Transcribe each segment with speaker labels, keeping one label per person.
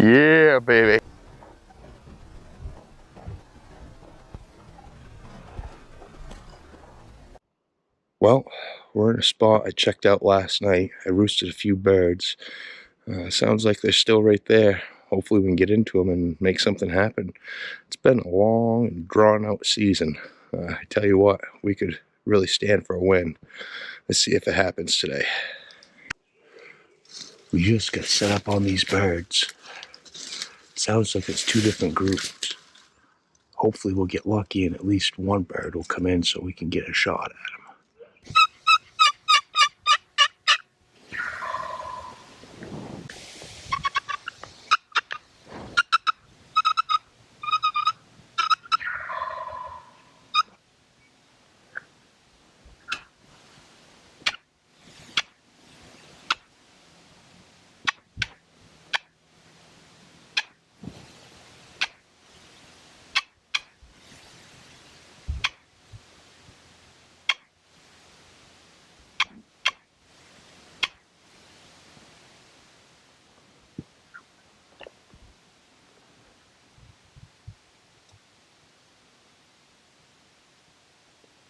Speaker 1: Yeah, baby. Well, we're in a spot I checked out last night. I roosted a few birds. Sounds like they're still right there. Hopefully we can get into them and make something happen. It's been a long and drawn-out season. I tell you what, we could really stand for a win. Let's see if it happens today. We just got set up on these birds. Sounds like it's two different groups. Hopefully we'll get lucky and at least one bird will come in so we can get a shot at him.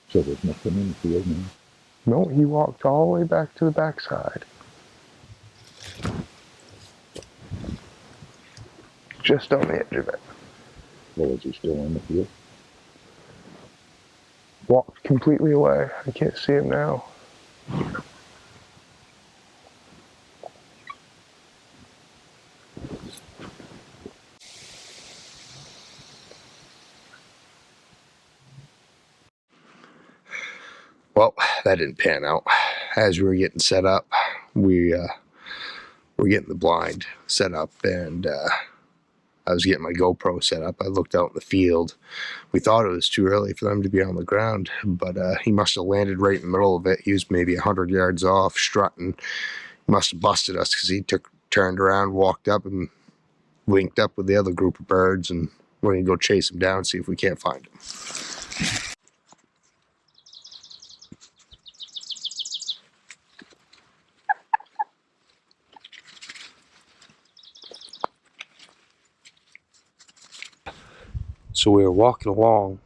Speaker 2: So there's nothing in the field now?
Speaker 1: No, he walked all the way back to the backside. Just on the edge of it.
Speaker 2: Well, is he still in the field?
Speaker 1: Walked completely away. I can't see him now. Well, that didn't pan out. As we were getting set up, we were getting the blind set up, and I was getting my GoPro set up. I looked out in the field. We thought it was too early for them to be on the ground, but he must have landed right in the middle of it. He was maybe 100 yards off, strutting. He must have busted us because he turned around, walked up, and linked up with the other group of birds, and we're going to go chase him down, see if we can't find him. So we were walking along,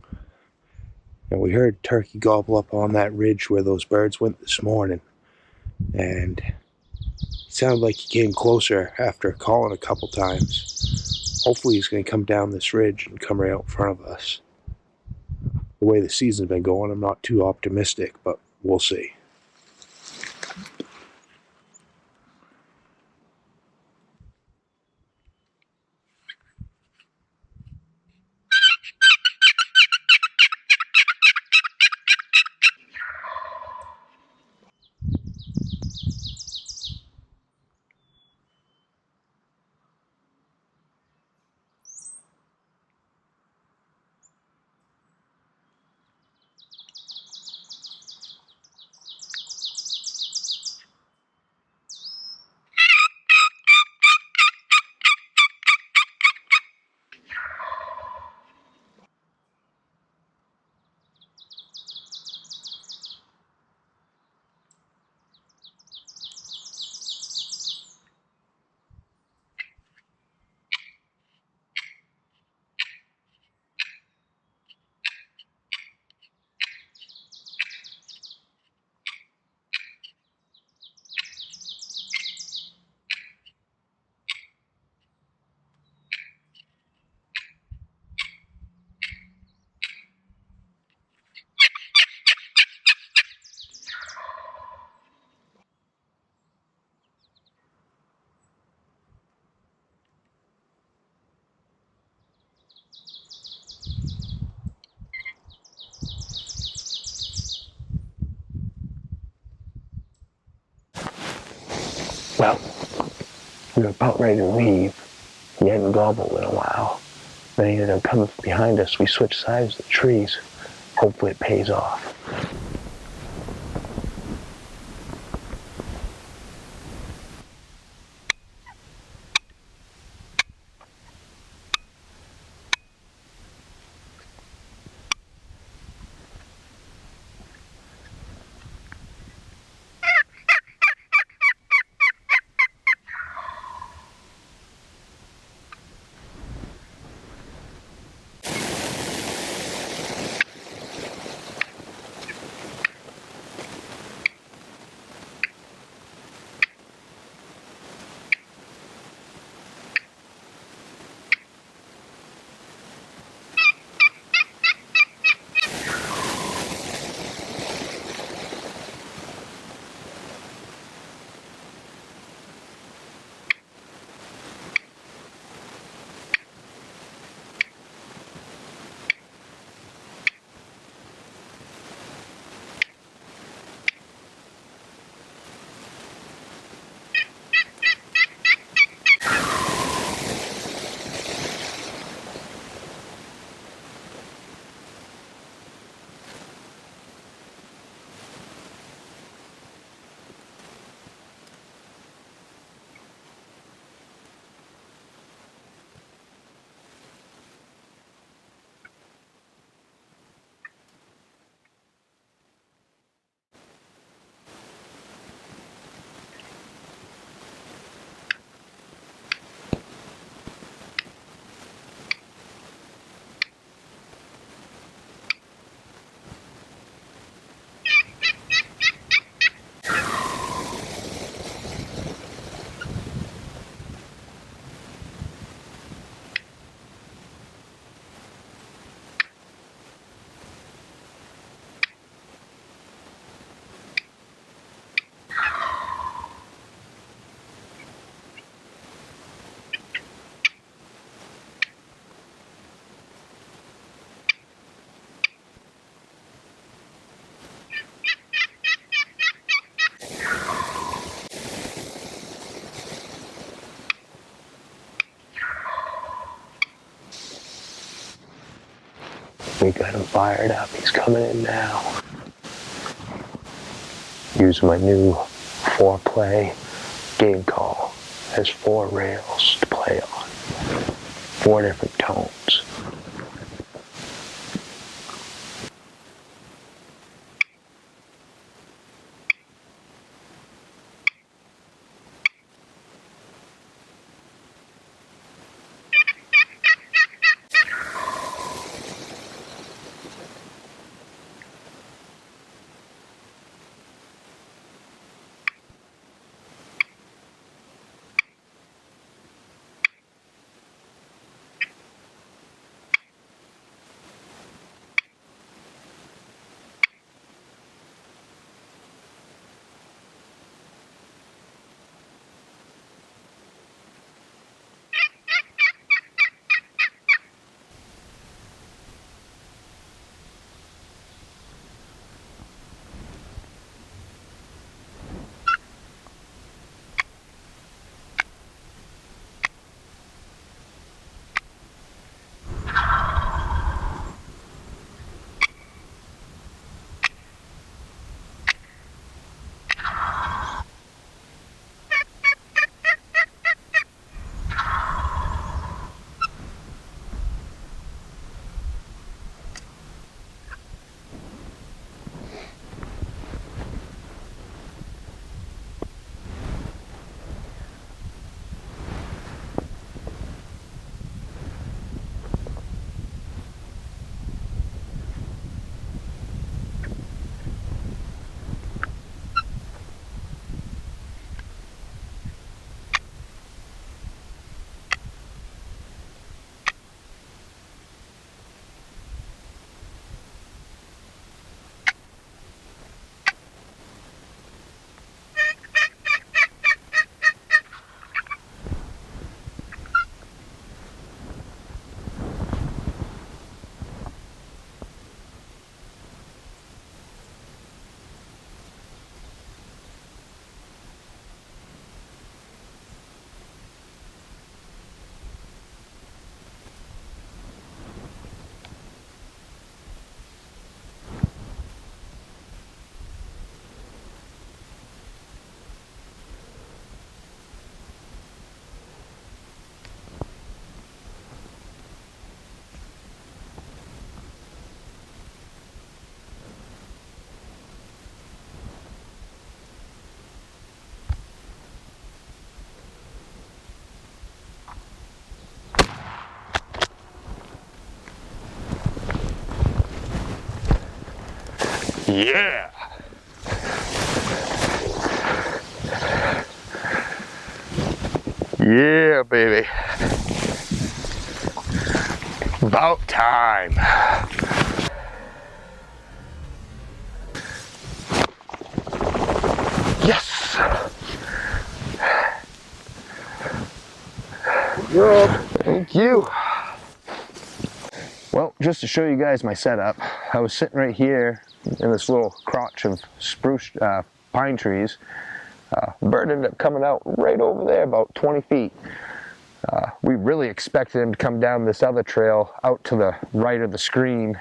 Speaker 1: and we heard turkey gobble up on that ridge where those birds went this morning. And it sounded like he came closer after calling a couple times. Hopefully he's going to come down this ridge and come right out in front of us. The way the season's been going, I'm not too optimistic, but we'll see. Well, we were about ready to leave. He hadn't gobbled in a while. Then he ended up coming behind us. We switched sides of the trees. Hopefully it pays off. We got him fired up. He's coming in now. Use my new 4-play game call. Has 4 rails to play on. 4 different tones. Yeah! Yeah, baby. About time. Yes!
Speaker 2: Good.
Speaker 1: Thank you. Well, just to show you guys my setup, I was sitting right here in this little crotch of spruce pine trees. The bird ended up coming out right over there, about 20 feet. We really expected him to come down this other trail out to the right of the screen.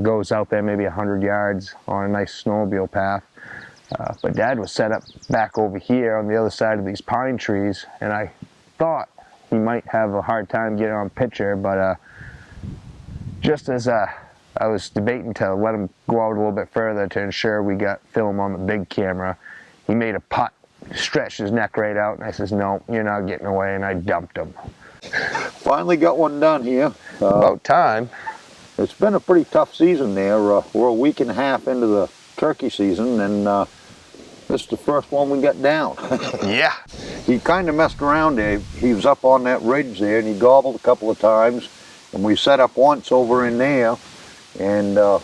Speaker 1: Goes out there maybe 100 yards on a nice snowmobile path. But Dad was set up back over here on the other side of these pine trees, and I thought he might have a hard time getting on picture, but just as I was debating to let him go out a little bit further to ensure we got film on the big camera, he made a putt, stretched his neck right out, and I says, no, you're not getting away, and I dumped him.
Speaker 2: Finally got one done here.
Speaker 1: About time.
Speaker 2: It's been a pretty tough season there. We're a week and a half into the turkey season, and this is the first one we got down.
Speaker 1: Yeah.
Speaker 2: He kind of messed around there. He was up on that ridge there, and he gobbled a couple of times, and we set up once over in there, and the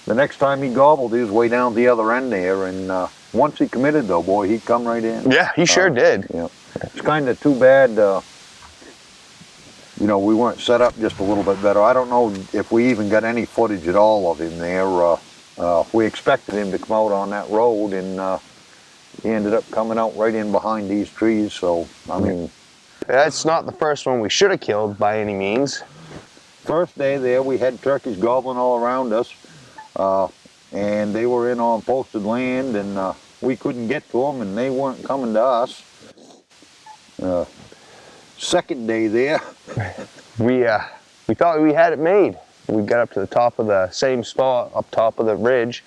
Speaker 2: next time he gobbled, he was way down the other end there, and once he committed though, boy, he'd come right in.
Speaker 1: Yeah, he sure did.
Speaker 2: Yeah. It's kind of too bad, you know, we weren't set up just a little bit better. I don't know if we even got any footage at all of him there. We expected him to come out on that road, and he ended up coming out right in behind these trees, so, I mean...
Speaker 1: That's not the first one we should have killed by any means.
Speaker 2: first day there, we had turkeys gobbling all around us, and they were in on posted land, and we couldn't get to them, and they weren't coming to us. Second day there,
Speaker 3: we thought we had it made. We got up to the top of the same spot, up top of the ridge,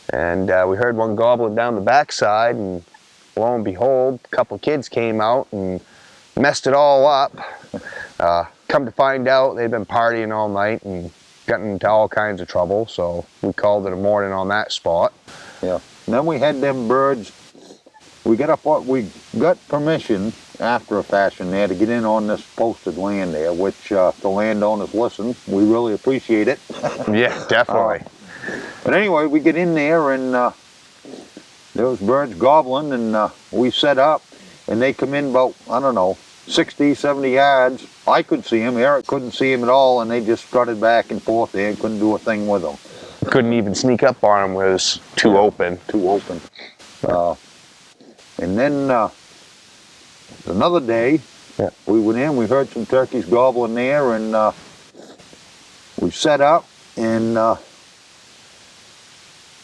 Speaker 3: and we heard one gobbling down the backside, and lo and behold, a couple kids came out and messed it all up. Come to find out, they'd been partying all night and gotten into all kinds of trouble, so we called it a morning on that spot.
Speaker 2: yeah. And then we had them birds. We got permission after a fashion there to get in on this posted land there, which the landowners listen. We really appreciate it.
Speaker 3: Yeah, definitely.
Speaker 2: But anyway, we get in there, and there was birds gobbling, and we set up, and they come in about, I don't know, 60, 70 yards. I could see them. Eric couldn't see them at all, and they just strutted back and forth there and couldn't do a thing with them.
Speaker 3: Couldn't even sneak up on them. It was too open.
Speaker 2: Too open. And then another day,
Speaker 3: yeah.
Speaker 2: We went in, we heard some turkeys gobbling there, and we set up, and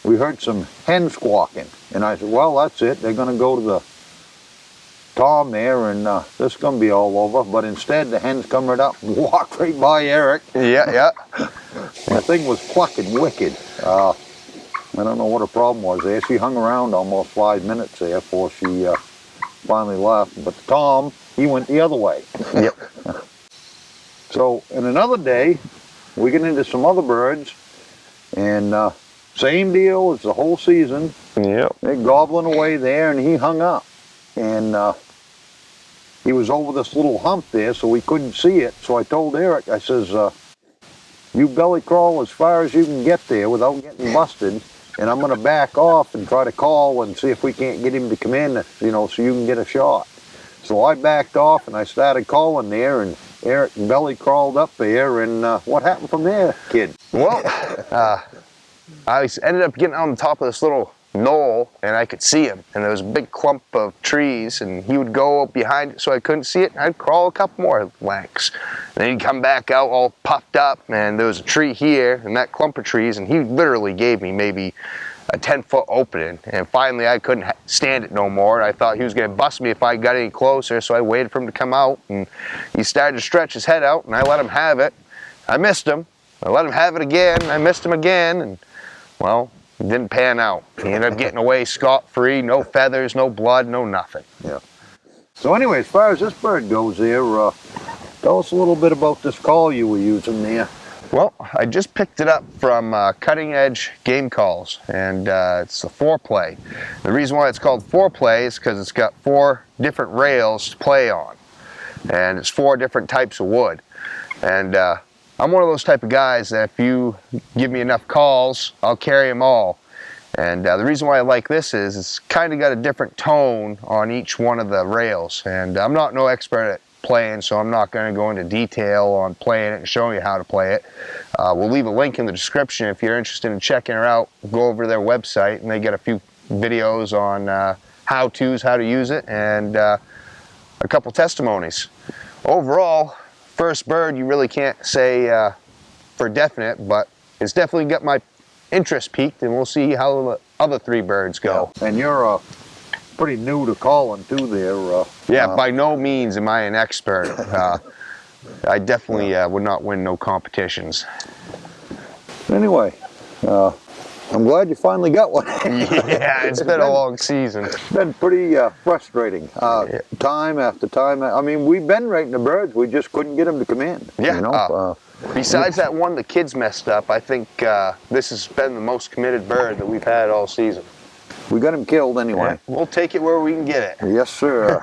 Speaker 2: we heard some hens squawking. And I said, well, that's it. They're going to go to the Tom there, and this is going to be all over. But instead, the hens come right up and walked right by Eric.
Speaker 3: Yeah.
Speaker 2: The thing was clucking wicked. I don't know what her problem was there. She hung around almost 5 minutes there before she finally left. But Tom, he went the other way.
Speaker 3: Yep.
Speaker 2: So, in another day, we get into some other birds, and same deal as the whole season.
Speaker 3: Yep.
Speaker 2: They're gobbling away there, and he hung up. And he was over this little hump there, so we couldn't see it. So I told Eric, I says, you belly crawl as far as you can get there without getting busted, and I'm going to back off and try to call and see if we can't get him to come in, you know, so you can get a shot. So I backed off, and I started calling there, and Eric belly crawled up there, and what happened from there, kid?
Speaker 3: Well, I ended up getting on the top of this little knoll, and I could see him, and there was a big clump of trees, and he would go behind it so I couldn't see it, and I'd crawl a couple more lengths. And then he'd come back out all puffed up, and there was a tree here and that clump of trees, and he literally gave me maybe a 10-foot opening, and finally I couldn't stand it no more. I thought he was going to bust me if I got any closer, so I waited for him to come out, and he started to stretch his head out, and I let him have it. I missed him. I let him have it again. I missed him again, and well, it didn't pan out. He ended up getting away scot-free, no feathers, no blood, no nothing.
Speaker 2: Yeah. So anyway, as far as this bird goes there, tell us a little bit about this call you were using there.
Speaker 3: Well, I just picked it up from Cutting Edge Game Calls, and it's the 4-play. The reason why it's called 4-play is because it's got 4 different rails to play on, and it's 4 different types of wood. And I'm one of those type of guys that if you give me enough calls, I'll carry them all. And the reason why I like this is it's kind of got a different tone on each one of the rails. And I'm not no expert at playing, so I'm not going to go into detail on playing it and showing you how to play it. We'll leave a link in the description if you're interested in checking her out. Go over to their website, and they got a few videos on how-tos, how to use it, and a couple testimonies. Overall, first bird you really can't say for definite, but it's definitely got my interest peaked, and we'll see how the other 3 birds go.
Speaker 2: Yeah. And you're pretty new to calling too there.
Speaker 3: Yeah, by no means am I an expert. I definitely would not win no competitions.
Speaker 2: Anyway, I'm glad you finally got one.
Speaker 3: Yeah, it's been a long season.
Speaker 2: It's been pretty frustrating. Time after time. I mean, we've been rating the birds. We just couldn't get them to come in.
Speaker 3: Yeah.
Speaker 2: You know?
Speaker 3: Besides that one the kids messed up, I think this has been the most committed bird that we've had all season.
Speaker 2: We got him killed anyway.
Speaker 3: Yeah, we'll take it where we can get it.
Speaker 2: Yes, sir.